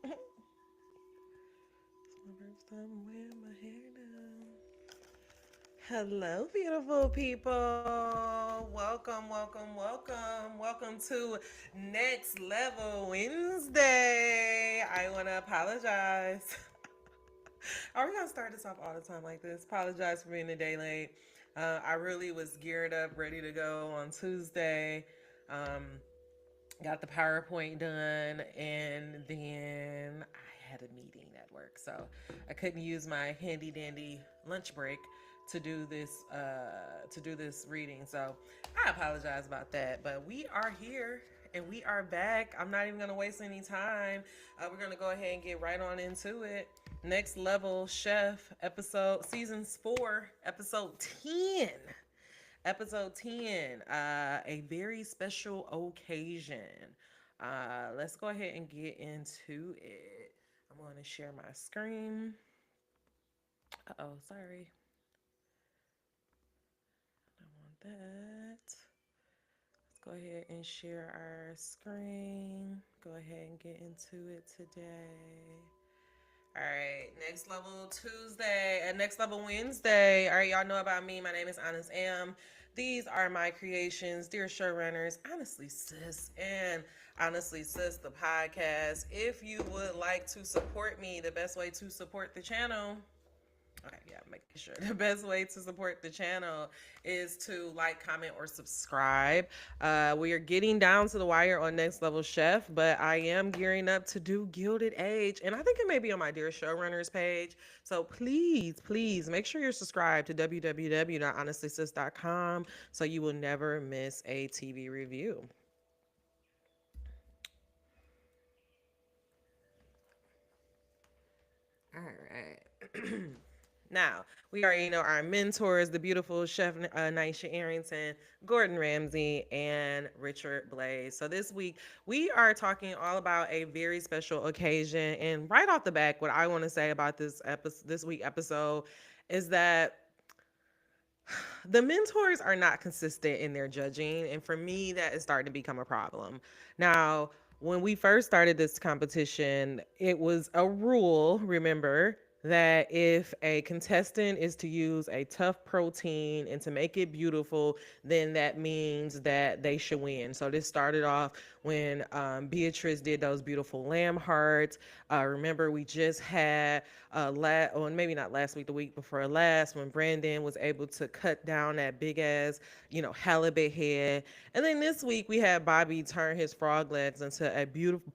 First time I'm wearing my hair down. Hello, beautiful people. Welcome to Next Level Wednesday. I want to apologize. Are we going to start this off all the time like this? Apologize for being a day late. I really was geared up, ready to go on Tuesday. Um, got the PowerPoint done, and then I had a meeting at work, so I couldn't use my handy dandy lunch break to do this reading. So I apologize about that, but we are here and we are back. I'm not even gonna waste any time. We're gonna go ahead and get right on into it. Next Level Chef episode, seasons 4, episode 10. Episode 10, a very special occasion. Let's go ahead and get into it. I'm going to share my screen. Oh, sorry. I don't want that. Let's go ahead and share our screen. Go ahead and get into it today. All right, Next Level Tuesday and Next Level Wednesday. All right, y'all know about me. My name is Honest Am. These are my creations, dear showrunners. Honestly, sis, and Honestly, sis, the podcast. If you would like to support me, the best way to support the channel. Okay, yeah, making sure. The best way to support the channel is to like, comment, or subscribe. We are getting down to the wire on Next Level Chef, but I am gearing up to do Gilded Age, and I think it may be on my Dear Showrunners page. So please make sure you're subscribed to www.honestlysis.com so you will never miss a TV review. All right. Now, we already know our mentors, the beautiful Chef Nyesha Arrington, Gordan Ramsay, and Richard Blais. So this week, we are talking all about a very special occasion. And right off the back, what I want to say about this week episode is that the mentors are not consistent in their judging, and for me that is starting to become a problem. Now, when we first started this competition, it was a rule, remember, that if a contestant is to use a tough protein and to make it beautiful, then that means that they should win. So this started off when Beatrice did those beautiful lamb hearts. Remember, we just had or maybe not last week, the week before last, when Brandon was able to cut down that big ass, halibut head. And then this week we had Bobby turn his frog legs into a beautiful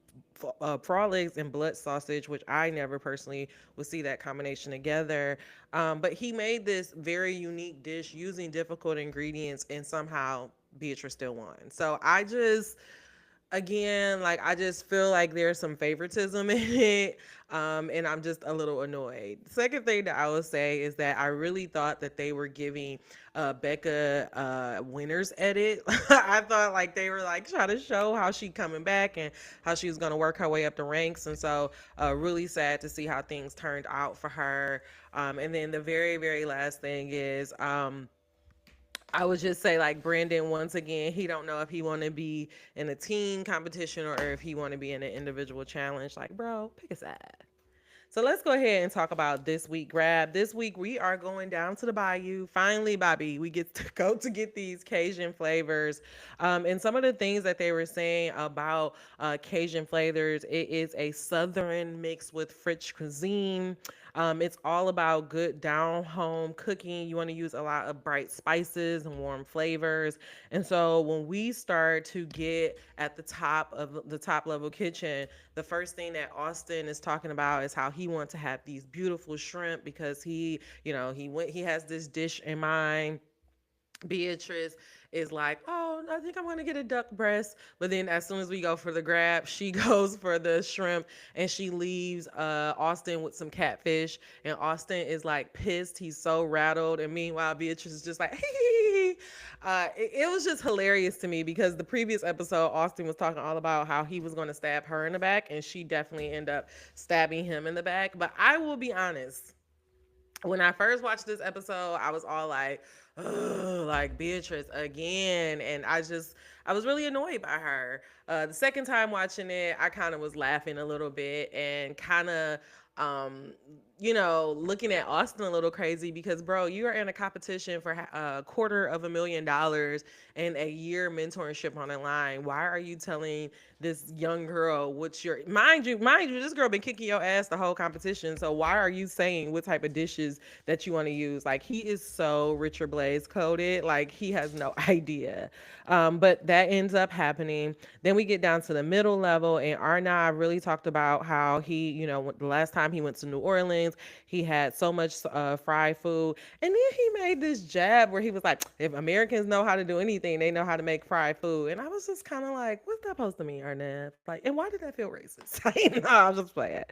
frog legs and blood sausage, which I never personally would see that combination together. But he made this very unique dish using difficult ingredients, and somehow Beatrice still won. So again, like, I just feel like there's some favoritism in it, and I'm just a little annoyed. Second thing that I would say is that I really thought that they were giving Becca winner's edit. I thought like they were like trying to show how she coming back and how she was going to work her way up the ranks, and so really sad to see how things turned out for her. And then the very last thing is I would just say, like, Brandon, once again, he don't know if he want to be in a team competition or if he want to be in an individual challenge. Like, bro, pick a side. So let's go ahead and talk about this week grab. This week we are going down to the bayou. Finally, Bobby, we get to go to get these Cajun flavors. And some of the things that they were saying about Cajun flavors, it is a southern mix with French cuisine. It's all about good down home cooking. You want to use a lot of bright spices and warm flavors. And so when we start to get at the top of the top level kitchen, the first thing that Austin is talking about is how he wants to have these beautiful shrimp because he has this dish in mind. Beatrice is like, oh, I think I'm gonna get a duck breast. But then as soon as we go for the grab, she goes for the shrimp and she leaves Austin with some catfish. And Austin is like pissed. He's so rattled. And meanwhile, Beatrice is just like, hey. It was just hilarious to me because the previous episode, Austin was talking all about how he was going to stab her in the back, and she definitely ended up stabbing him in the back. But I will be honest. When I first watched this episode, I was all like, "Ugh, like Beatrice again," and I was really annoyed by her. The second time watching it, I kind of was laughing a little bit and kind of, um, looking at Austin a little crazy because, bro, you are in a competition for $250,000 and a year mentorship on the line. Why are you telling this young girl what's your mind you, this girl been kicking your ass the whole competition, so why are you saying what type of dishes that you want to use? Like, he is so Richard Blais coded, like he has no idea. But that ends up happening. Then we get down to the middle level, and Arnav really talked about how he, the last time he went to New Orleans, he had so much fried food. And then he made this jab where he was like, if Americans know how to do anything, they know how to make fried food. And I was just kind of like, what's that supposed to mean, Arnav? Like, and why did that feel racist? Like, no, I'm just playing.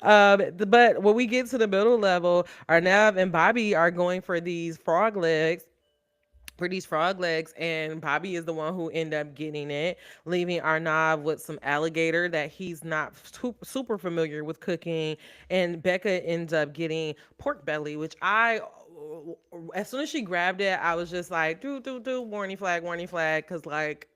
But when we get to the middle level, Arnav and Bobby are going for these frog legs, and Bobby is the one who ended up getting it, leaving Arnav with some alligator that he's not super familiar with cooking, and Becca ends up getting pork belly, which as soon as she grabbed it, I was just like, do, warning flag, because like.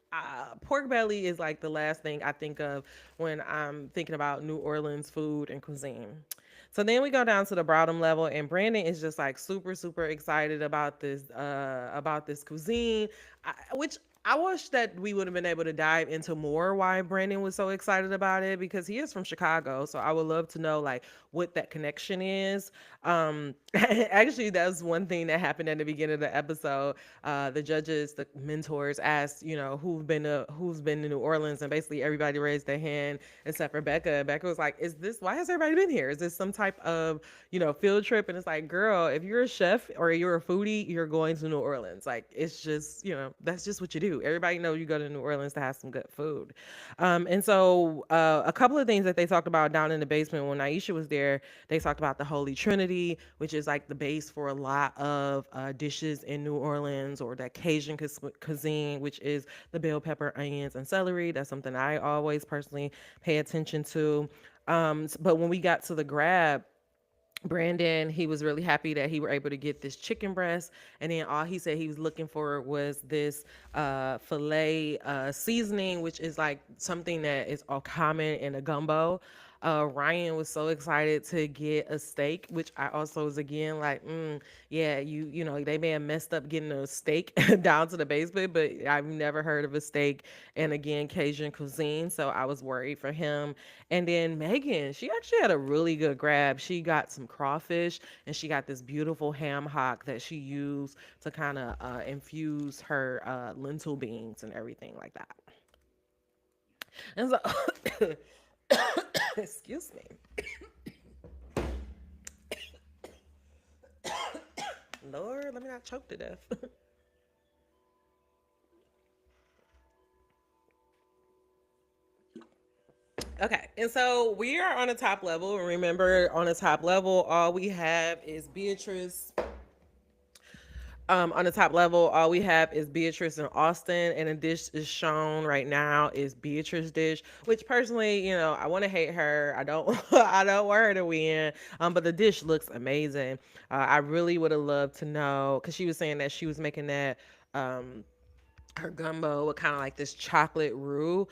Pork belly is like the last thing I think of when I'm thinking about New Orleans food and cuisine. So then we go down to the bottom level, and Brandon is just like super excited about this cuisine, which I wish that we would have been able to dive into more why Brandon was so excited about it, because he is from Chicago. So I would love to know like what that connection is. Actually, that's one thing that happened at the beginning of the episode. The judges, the mentors asked, who's been to New Orleans, and basically everybody raised their hand except for Becca. Becca was like, why has everybody been here? Is this some type of, field trip? And it's like, girl, if you're a chef or you're a foodie, you're going to New Orleans. Like, it's just, that's just what you do. Everybody knows you go to New Orleans to have some good food. And so a couple of things that they talked about down in the basement when Nyesha was there, they talked about the Holy Trinity, which is like the base for a lot of dishes in New Orleans, or that Cajun cuisine, which is the bell pepper, onions, and celery. That's something I always personally pay attention to. But when we got to the grab, Brandon, he was really happy that he were able to get this chicken breast, and then all he said he was looking for was this filet seasoning, which is like something that is all common in a gumbo. Ryan was so excited to get a steak, which I also was again like, yeah, they may have messed up getting a steak down to the basement, but I've never heard of a steak, and again, Cajun cuisine, so I was worried for him. And then Megan, she actually had a really good grab. She got some crawfish, and she got this beautiful ham hock that she used to kind of infuse her lentil beans and everything like that. And so, excuse me. Lord, let me not choke to death. Okay, and so we are on the top level. Remember, on the top level, all we have is Beatrice. On the top level, all we have is Beatrice and Austin, and a dish is shown right now is Beatrice's dish. Which personally, I want to hate her. I don't, I don't want her to win. But the dish looks amazing. I really would have loved to know, because she was saying that she was making that. Her gumbo with kind of like this chocolate roux.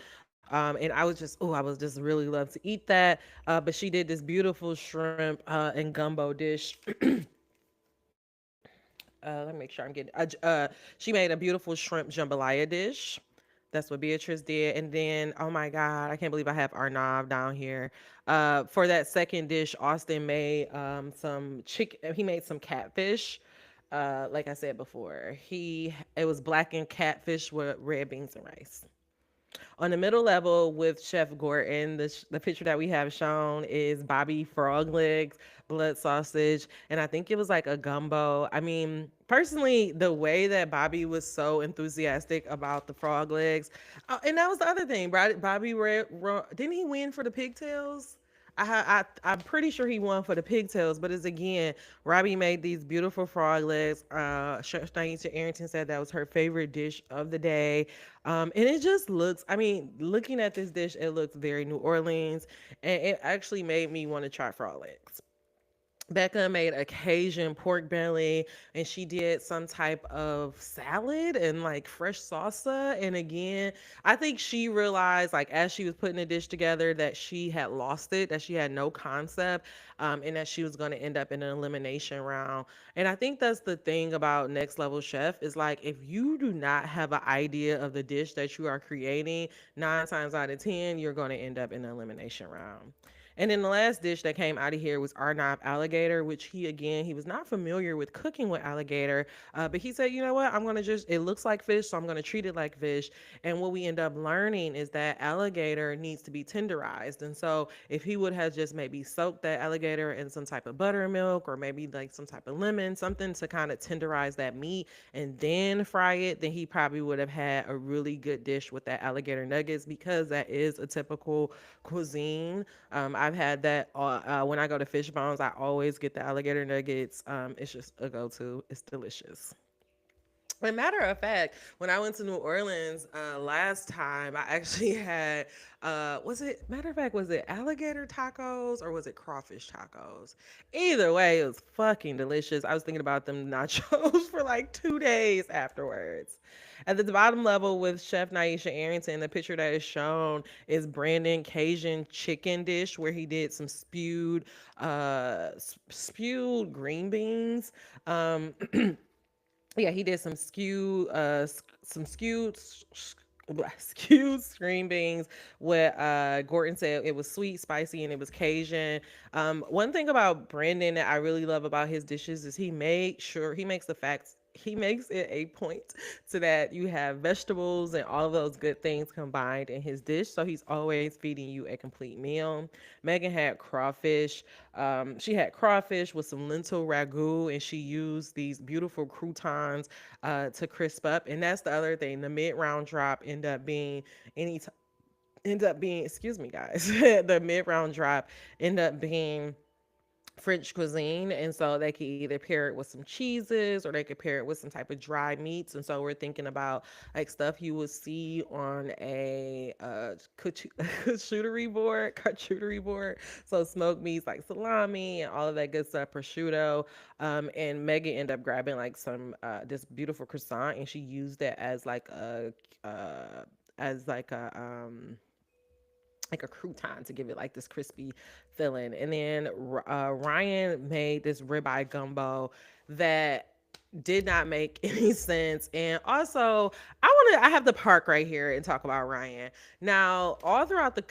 And I was just really love to eat that. But she did this beautiful shrimp and gumbo dish. Let me make sure I'm getting. She made a beautiful shrimp jambalaya dish. That's what Beatrice did. And then, oh my God, I can't believe I have Arnav down here. For that second dish, Austin made some chicken. He made some catfish. Like I said before, it was blackened catfish with red beans and rice. On the middle level with Chef Gordan, the picture that we have shown is Bobby frog legs, blood sausage, and I think it was like a gumbo. I mean, personally, the way that Bobby was so enthusiastic about the frog legs, and that was the other thing. Bobby, didn't he win for the pigtails? I'm pretty sure he won for the pigtails, but it's again, Robbie made these beautiful frog legs. Chef Arrington said that was her favorite dish of the day. And it just looks, I mean, looking at this dish, it looks very New Orleans, and it actually made me want to try frog legs. Becca made a Cajun pork belly, and she did some type of salad and like fresh salsa. And again, I think she realized, like, as she was putting the dish together, that she had lost it, that she had no concept, and that she was going to end up in an elimination round. And I think that's the thing about Next Level Chef is like, if you do not have an idea of the dish that you are creating, 9 times out of 10, you're going to end up in the elimination round. And then the last dish that came out of here was Arnab alligator, which he was not familiar with cooking with alligator, but he said, you know what, I'm gonna just, it looks like fish, so I'm gonna treat it like fish. And what we end up learning is that alligator needs to be tenderized. And so if he would have just maybe soaked that alligator in some type of buttermilk or maybe like some type of lemon, something to kind of tenderize that meat and then fry it, then he probably would have had a really good dish with that alligator nuggets because that is a typical cuisine. I've had that when I go to Fish Bones. I always get the alligator nuggets. It's just a go-to. It's delicious. As a matter of fact, when I went to New Orleans last time, I actually had was it matter of fact, was it alligator tacos or was it crawfish tacos? Either way, it was fucking delicious. I was thinking about them nachos for like 2 days afterwards. At the bottom level with Chef Nyesha Arrington, the picture that is shown is Brandon Cajun chicken dish where he did some spewed green beans. Yeah, he did some skewed green beans. What Gordon said, it was sweet, spicy, and it was Cajun. One thing about Brandon that I really love about his dishes is he makes it a point so that you have vegetables and all of those good things combined in his dish. So he's always feeding you a complete meal. Megan had crawfish. She had crawfish with some lentil ragu, and she used these beautiful croutons to crisp up. And that's the other thing. The mid round drop any t- end up being, excuse me, guys. The mid round drop end up being French cuisine, and so they could either pair it with some cheeses or they could pair it with some type of dry meats. And so we're thinking about like stuff you would see on a charcuterie board. So smoked meats like salami and all of that good stuff, prosciutto. And Megan ended up grabbing like some this beautiful croissant, and she used it as like a crouton to give it like this crispy filling. And then Ryan made this ribeye gumbo that did not make any sense. And also, I have the park right here and talk about Ryan. Now, all throughout the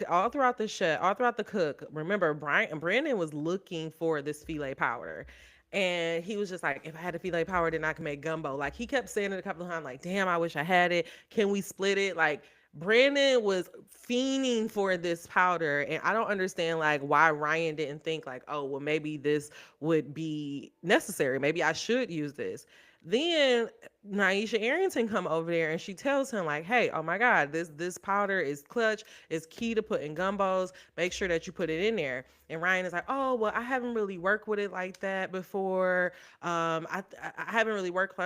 cook, remember Brandon was looking for this filet powder. And he was just like, if I had a filet powder, then I could make gumbo. Like he kept saying it a couple of times, like, damn, I wish I had it. Can we split it? Like Brandon was fiending for this powder, and I don't understand like why Ryan didn't think like, oh, well, maybe this would be necessary. Maybe I should use this. Then Nyesha Arrington come over there and she tells him like, hey, oh my God, this powder is clutch. It's key to put in gumbos. Make sure that you put it in there. And Ryan is like, oh well, I haven't really worked with it like that before. I haven't really worked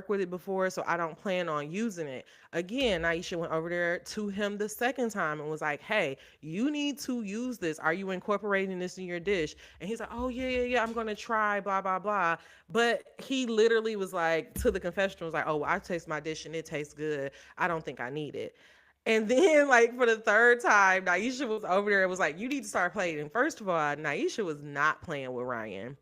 with it before, so I don't plan on using it. Again, Nyesha went over there to him the second time and was like, hey, you need to use this. Are you incorporating this in your dish? And he's like, oh yeah, I'm gonna try, blah blah blah. But he literally was like to the confessional, was like, oh, well, I taste my dish and it tastes good. I don't think I need it. And then, like, for the third time, Nyesha was over there and was like, you need to start playing. First of all, Nyesha was not playing with Ryan.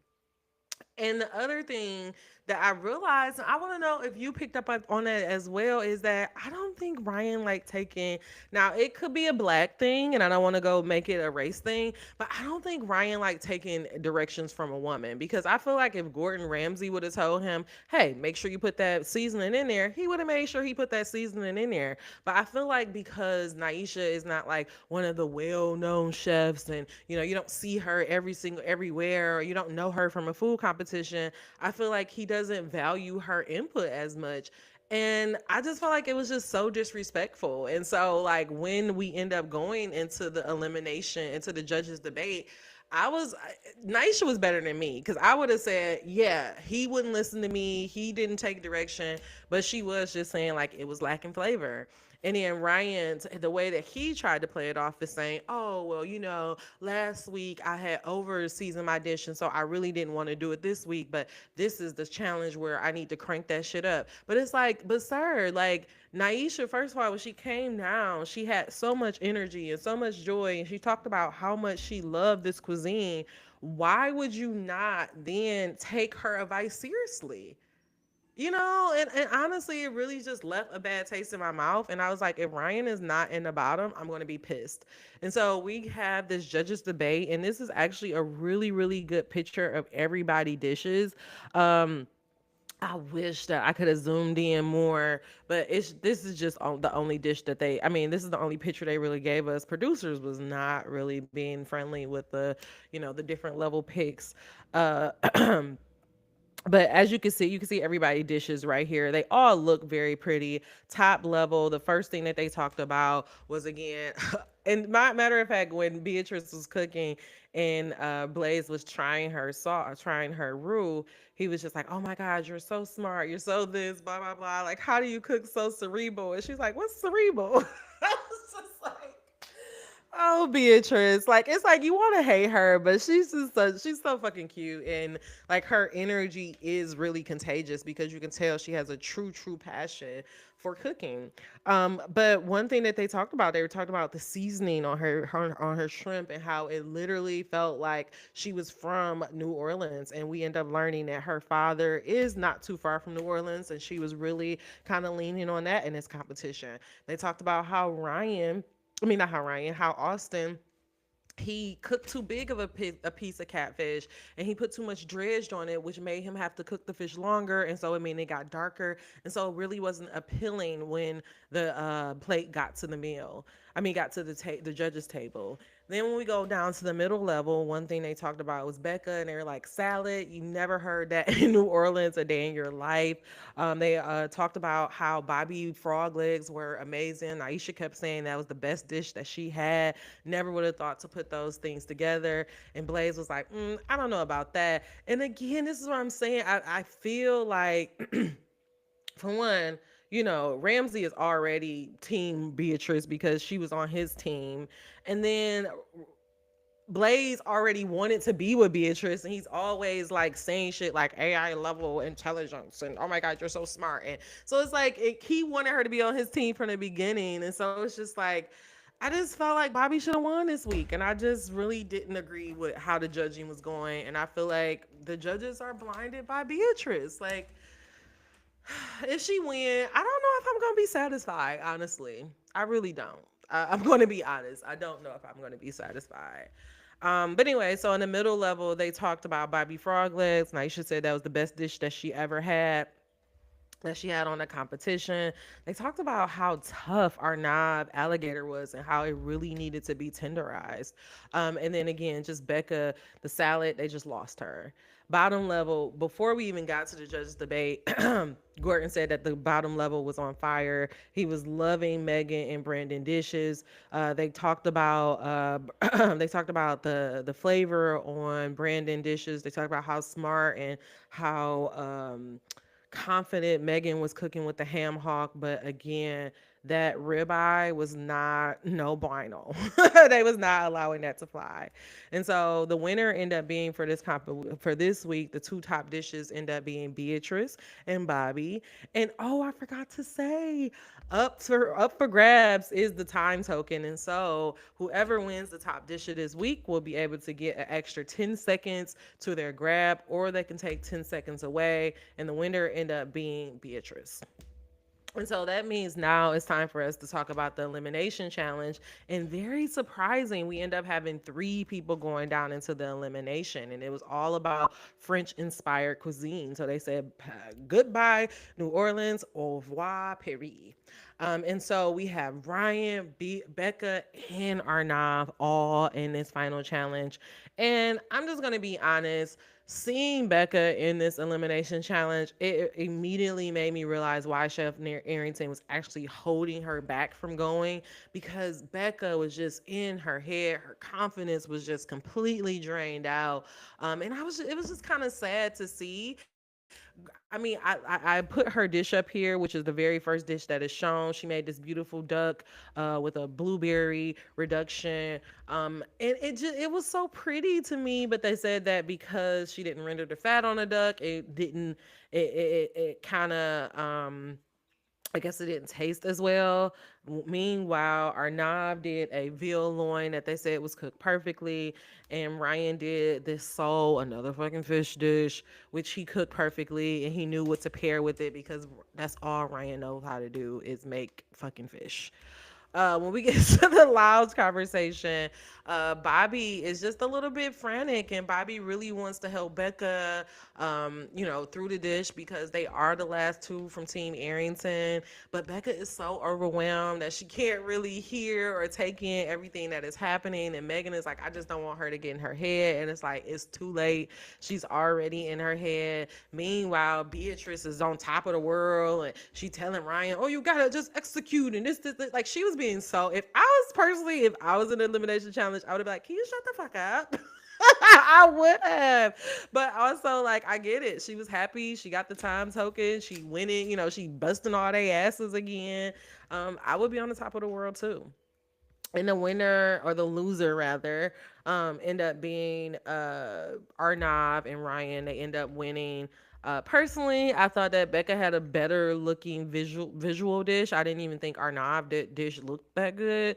And the other thing that I realized, and I want to know if you picked up on that as well, is that I don't think Ryan like taking, now it could be a black thing, and I don't want to go make it a race thing, but I don't think Ryan like taking directions from a woman because I feel like if Gordon Ramsay would have told him, hey, make sure you put that seasoning in there, he would have made sure he put that seasoning in there. But I feel like because Nyesha is not like one of the well-known chefs, and you don't see her everywhere, or you don't know her from a food competition, I feel like he doesn't value her input as much. And I just felt like it was just so disrespectful. And so, like, when we end up going into the elimination, into the judges' debate, Nyesha was better than me because I would have said, yeah, he wouldn't listen to me. He didn't take direction, but she was just saying, like, it was lacking flavor. And then Ryan, the way that he tried to play it off is saying, "Oh, well, last week I had over seasoned my dish, and so I really didn't want to do it this week. But this is the challenge where I need to crank that shit up." But it's like, but sir, like Nyesha, first of all, when she came down, she had so much energy and so much joy, and she talked about how much she loved this cuisine. Why would you not then take her advice seriously? And honestly, it really just left a bad taste in my mouth. And I was like, if Ryan is not in the bottom, I'm going to be pissed. And so we have this judges debate, and this is actually a really, really good picture of everybody dishes. Um, I wish that I could have zoomed in more, but this is just the only dish that they. I mean, this is the only picture they really gave us. Producers was not really being friendly with the different level picks. Uh, but as you can see everybody dishes right here. They all look very pretty. Top level, the first thing that they talked about was again, and matter of fact, when Beatrice was cooking and Blais was trying her sauce, trying her roux, he was just like, "Oh my God, you're so smart. You're so this, blah blah blah. Like, how do you cook so cerebral?" And she's like, "What's cerebral?" I was just like, oh, Beatrice. Like, it's like you want to hate her, but she's so fucking cute. And like her energy is really contagious because you can tell she has a true passion for cooking. But one thing that they talked about, they were talking about the seasoning on her shrimp and how it literally felt like she was from New Orleans. And we end up learning that her father is not too far from New Orleans, and she was really kind of leaning on that in this competition. They talked about how not how Ryan, how Austin, he cooked too big of a piece of catfish, and he put too much dredged on it, which made him have to cook the fish longer. And so, I mean, it got darker. And so it really wasn't appealing when the plate got to the meal. I mean, got to the judge's table. Then when we go down to the middle level, one thing they talked about was Becca, and they were like, salad. You never heard that in New Orleans a day in your life. They talked about how Bobby frog legs were amazing. Aisha kept saying that was the best dish that she had. Never would have thought to put those things together. And Blais was like, I don't know about that. And again, this is what I'm saying. I feel like, for one, Ramsay is already team Beatrice because she was on his team. And then Blais already wanted to be with Beatrice, and he's always like saying shit like AI level intelligence and oh my God, you're so smart. And so it's like he wanted her to be on his team from the beginning. And so it's just like, I just felt like Bobby should have won this week. And I just really didn't agree with how the judging was going. And I feel like the judges are blinded by Beatrice. Like, if she win, I don't know if I'm gonna be satisfied. Honestly, I really don't. I'm going to be honest. I don't know if I'm going to be satisfied. But anyway, so in the middle level, they talked about Bobby Frog Legs. Nyesha said that was the best dish that she ever had, that she had on the competition. They talked about how tough our knob alligator was and how it really needed to be tenderized. And then again, just Becca, the salad, they just lost her. Bottom level, before we even got to the judges debate, Gordon said that the bottom level was on fire. He was loving Megan and Brandon dishes. They talked about they talked about the flavor on Brandon dishes. They talked about how smart and how confident Megan was cooking with the ham hock, but again, that ribeye was not no bueno. They was not allowing that to fly. And so the winner ended up being for this week, the two top dishes end up being Beatrice and Bobby. And oh, I forgot to say, up for grabs is the time token. And so whoever wins the top dish of this week will be able to get an extra 10 seconds to their grab, or they can take 10 seconds away, and the winner end up being Beatrice. And so that means now it's time for us to talk about the elimination challenge. And very surprising, we end up having 3 people going down into the elimination. And it was all about French inspired cuisine. So they said, goodbye, New Orleans, au revoir, Paris. And so we have Ryan, Becca, and Arnav all in this final challenge. And I'm just going to be honest, seeing Becca in this elimination challenge, it immediately made me realize why Chef Arrington was actually holding her back from going, because Becca was just in her head. Her confidence was just completely drained out. And it was just kind of sad to see. I mean, I put her dish up here, which is the very first dish that is shown. She made this beautiful duck with a blueberry reduction, and it was so pretty to me. But they said that because she didn't render the fat on the duck, it didn't. It kind of I guess it didn't taste as well. Meanwhile, Arnav did a veal loin that they said was cooked perfectly, and Ryan did this sole, another fucking fish dish, which he cooked perfectly, and he knew what to pair with it because that's all Ryan knows how to do is make fucking fish. When we get to the Louds conversation, Bobby is just a little bit frantic, and Bobby really wants to help Becca, through the dish because they are the last two from Team Arrington. But Becca is so overwhelmed that she can't really hear or take in everything that is happening. And Megan is like, I just don't want her to get in her head. And it's like, it's too late. She's already in her head. Meanwhile, Beatrice is on top of the world, and she telling Ryan, "Oh, you gotta just execute." And this. Like she was being so. If I was in the elimination challenge, I would have been like, "Can you shut the fuck up?" I would have. But also, like, I get it. She was happy. She got the time token. She winning. She busting all their asses again. I would be on the top of the world too. And the winner, or the loser rather, end up being Arnav and Ryan. They end up winning. Personally, I thought that Becca had a better looking visual dish. I didn't even think Arnav dish looked that good,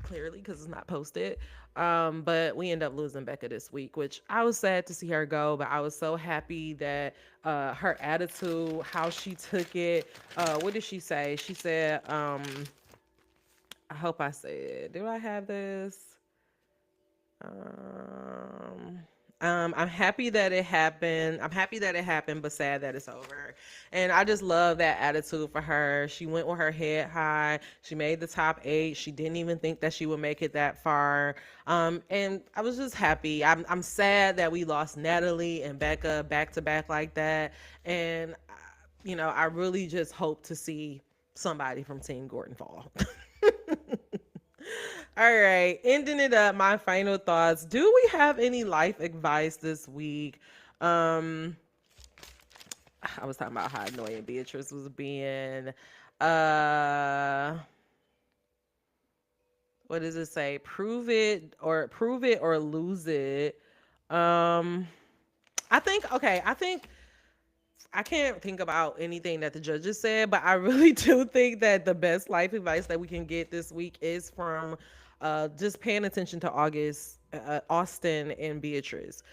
clearly because it's not posted. But we end up losing Becca this week, which I was sad to see her go, but I was so happy that her attitude, how she took it. What did she say? She said, I hope I said, do I have this? Um, I'm happy that it happened. I'm happy that it happened, but sad that it's over. And I just love that attitude for her. She went with her head high. She made the top 8. She didn't even think that she would make it that far. And I was just happy. I'm sad that we lost Natalie and Becca back to back like that. And I really just hope to see somebody from Team Gordon fall. All right, ending it up, my final thoughts. Do we have any life advice this week? Um, I was talking about how annoying Beatrice was being. Uh, what does it say? Prove it or lose it. Um, I think I can't think about anything that the judges said, but I really do think that the best life advice that we can get this week is from just paying attention to Austin, and Beatrice.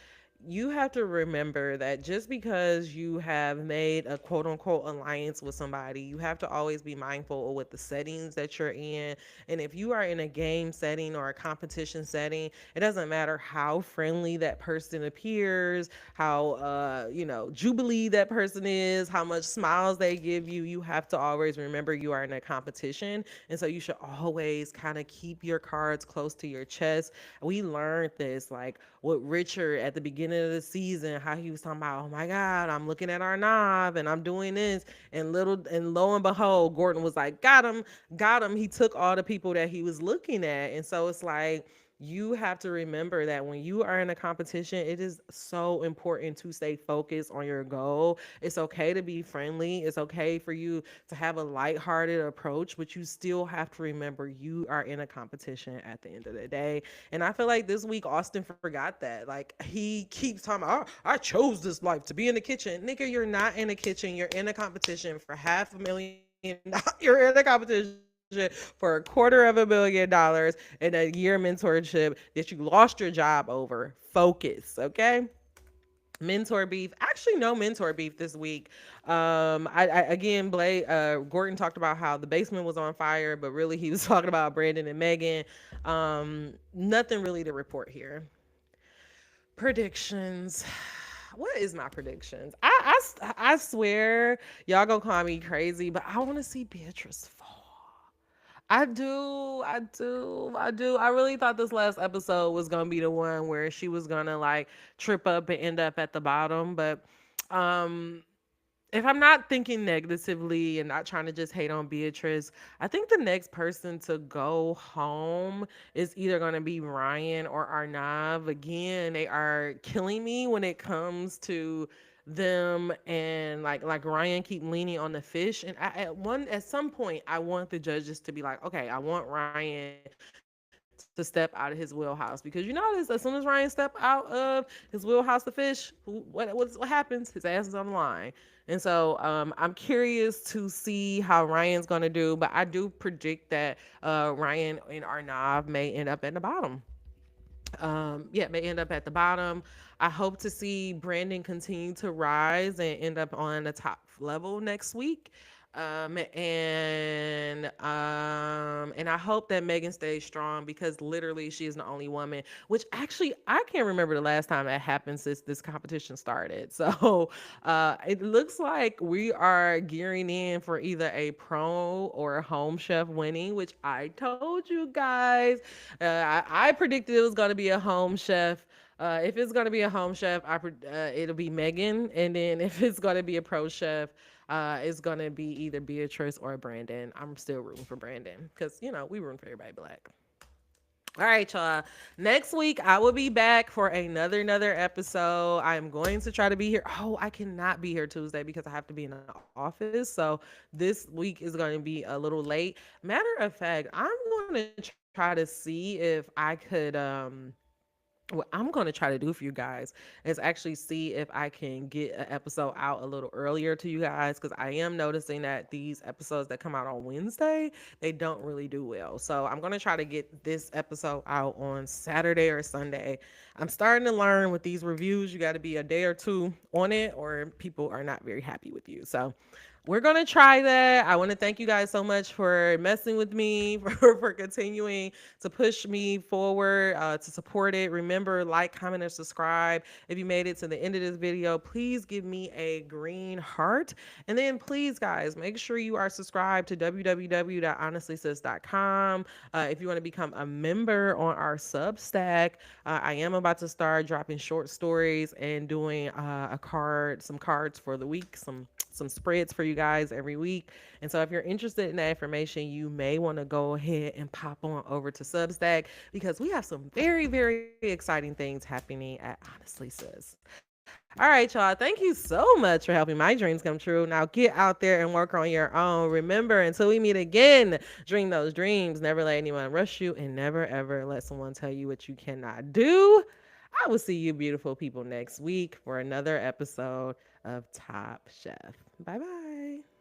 You have to remember that just because you have made a quote unquote alliance with somebody, you have to always be mindful of what the settings that you're in. And if you are in a game setting or a competition setting, it doesn't matter how friendly that person appears, how jubilee that person is, how much smiles they give you. You have to always remember you are in a competition, and so you should always kind of keep your cards close to your chest. We learned this, like with Richard at the beginning of the season, how he was talking about, "Oh my God, I'm looking at our knob and I'm doing this," and lo and behold, Gordon was like, "Got him, got him." He took all the people that he was looking at, and so it's like, you have to remember that when you are in a competition, it is so important to stay focused on your goal. It's okay to be friendly. It's okay for you to have a lighthearted approach, but you still have to remember you are in a competition at the end of the day. And I feel like this week Austin forgot that. Like, he keeps talking about, "Oh, I chose this life to be in the kitchen." Nigga, you're not in the kitchen. You're in a competition for $500,000. You're in a competition for $250,000 in a year mentorship that you lost your job over. Focus, okay? Mentor beef. Actually, no mentor beef this week. I again, Gordon talked about how the basement was on fire, but really he was talking about Brandon and Megan. Nothing really to report here. Predictions. What is my predictions? I swear y'all gonna call me crazy, but I want to see Beatrice fall. I do, I do, I do. I really thought this last episode was gonna be the one where she was gonna like trip up and end up at the bottom. But um if I'm not thinking negatively and not trying to just hate on Beatrice, I think the next person to go home is either going to be Ryan or Arnav. Again, they are killing me when it comes to them and like Ryan keep leaning on the fish. And at some point I want the judges to be like, okay, I want Ryan to step out of his wheelhouse, because you notice as soon as Ryan step out of his wheelhouse, the fish, what happens? His ass is on the line. And so I'm curious to see how Ryan's gonna do, but I do predict that Ryan and Arnav may end up at the bottom. Yeah, may end up at the bottom. I hope to see Brandon continue to rise and end up on the top level next week. And I hope that Megan stays strong, because literally she is the only woman, which actually I can't remember the last time that happened since this competition started. So it looks like we are gearing in for either a pro or a home chef winning, which I told you guys. I predicted it was going to be a home chef. If it's going to be a home chef, it'll be Megan. And then if it's going to be a pro chef, it's going to be either Beatrice or Brandon. I'm still rooting for Brandon because, we rooting for everybody black. All right, y'all. Next week I will be back for another episode. I'm going to try to be here. Oh, I cannot be here Tuesday because I have to be in the office. So this week is going to be a little late. Matter of fact, I'm going to try to see if I could what I'm going to try to do for you guys is actually see if I can get an episode out a little earlier to you guys, because I am noticing that these episodes that come out on Wednesday, they don't really do well. So I'm going to try to get this episode out on Saturday or Sunday. I'm starting to learn with these reviews, you got to be a day or two on it or people are not very happy with you. So we're going to try that. I want to thank you guys so much for messing with me, for continuing to push me forward, to support it. Remember, like, comment, and subscribe. If you made it to the end of this video, please give me a green heart. And then please, guys, make sure you are subscribed to www.honestlysis.com. If you want to become a member on our Substack, I am about to start dropping short stories and doing some cards for the week, some spreads for you guys every week. And so if you're interested in that information, you may want to go ahead and pop on over to Substack, because we have some very exciting things happening at Honestly Sis. All right, y'all. Thank you so much for helping my dreams come true. Now get out there and work on your own. Remember, until we meet again, dream those dreams. Never let anyone rush you, and never ever let someone tell you what you cannot do. I will see you beautiful people next week for another episode of Top Chef. Bye bye.